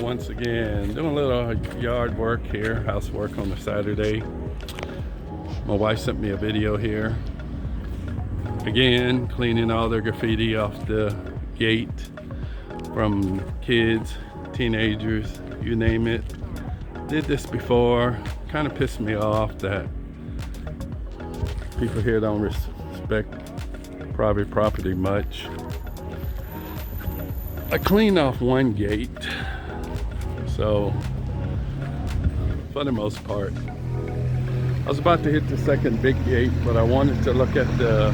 once again. Doing a little yard work here, housework on a Saturday. My wife sent me a video here. Again, cleaning all the graffiti off the gate from kids, teenagers, you name it. Did this before. Kind of pissed me off that people here don't respect private property much. I cleaned off one gate, so for the most part. I was about to hit the second big gate, but I wanted to look at the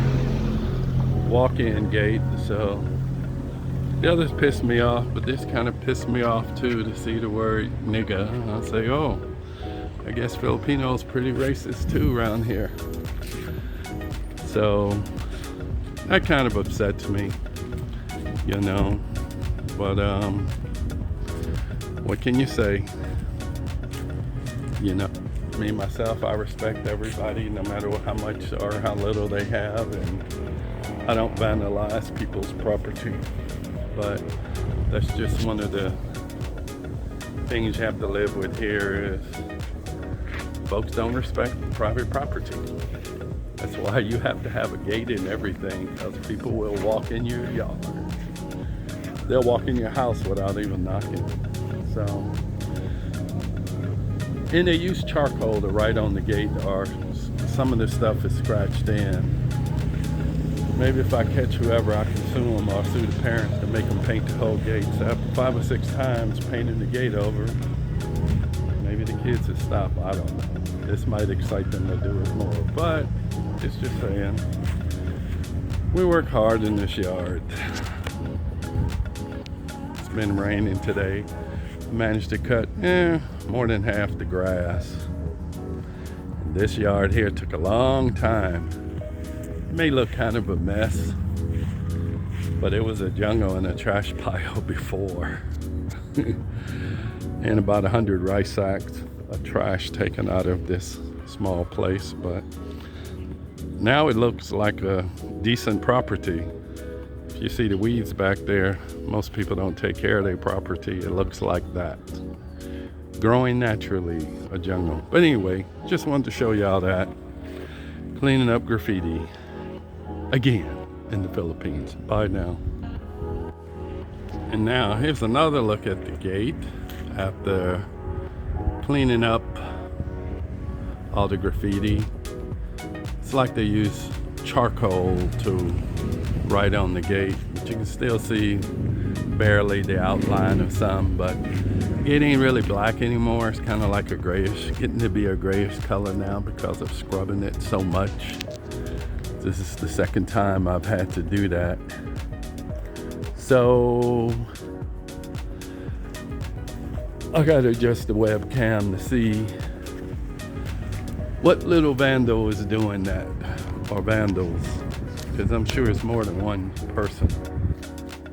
walk-in gate, so the others pissed me off, but this kind of pissed me off too, to see the word nigga. I say, oh, I guess Filipinos pretty racist too around here. So that kind of upsets me, you know. But what can you say? You know, me myself, I respect everybody no matter how much or how little they have, and I don't vandalize people's property. But that's just one of the things you have to live with here, is folks don't respect private property. That's why you have to have a gate and everything, because people will walk in your yard. They'll walk in your house without even knocking. So, and they use charcoal to write on the gate, or some of this stuff is scratched in. Maybe if I catch whoever, I can sue them or sue the parents to make them paint the whole gate. So after 5 or 6 times painting the gate over, maybe the kids will stop. I don't know. This might excite them to do it more, but it's just saying. We work hard in this yard. It's been raining today. Managed to cut more than half the grass. This yard here took a long time. It may look kind of a mess, but it was a jungle and a trash pile before. And about 100 rice sacks of trash taken out of this small place. But now it looks like a decent property. If you see the weeds back there, most people don't take care of their property. It looks like that. Growing naturally, a jungle. But anyway, just wanted to show y'all that. Cleaning up graffiti again in the Philippines. Bye now. And now here's another look at the gate after cleaning up all the graffiti. It's like they use charcoal to write on the gate, but you can still see barely the outline of some, but it ain't really black anymore. It's kind of like a grayish, getting to be a grayish color now because of scrubbing it so much. This is the second time I've had to do that. So I gotta adjust the webcam to see what little vandal is doing that, or vandals, because I'm sure it's more than one person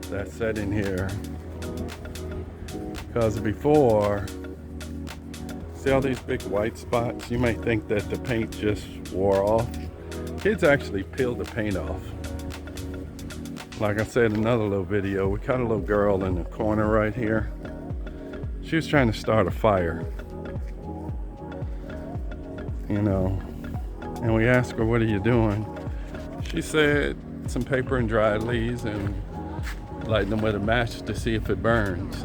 that's sat in here. Because before, see all these big white spots? You might think that the paint just wore off. Kids actually peeled the paint off. Like I said in another little video, we caught a little girl in the corner right here. She was trying to start a fire, you know, and we asked her, what are you doing? She said some paper and dried leaves and lighting them with a match to see if it burns.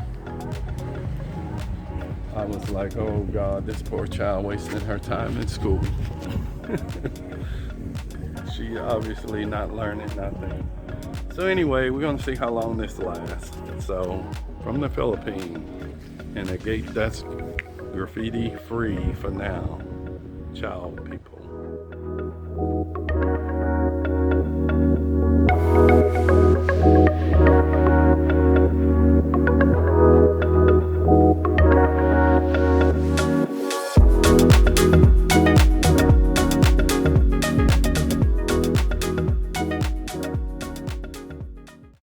I was like, oh God, this poor child wasting her time in school. She obviously not learning nothing. So anyway, we're gonna see how long this lasts. So from the Philippines, and a gate that's graffiti free for now. Ciao, people.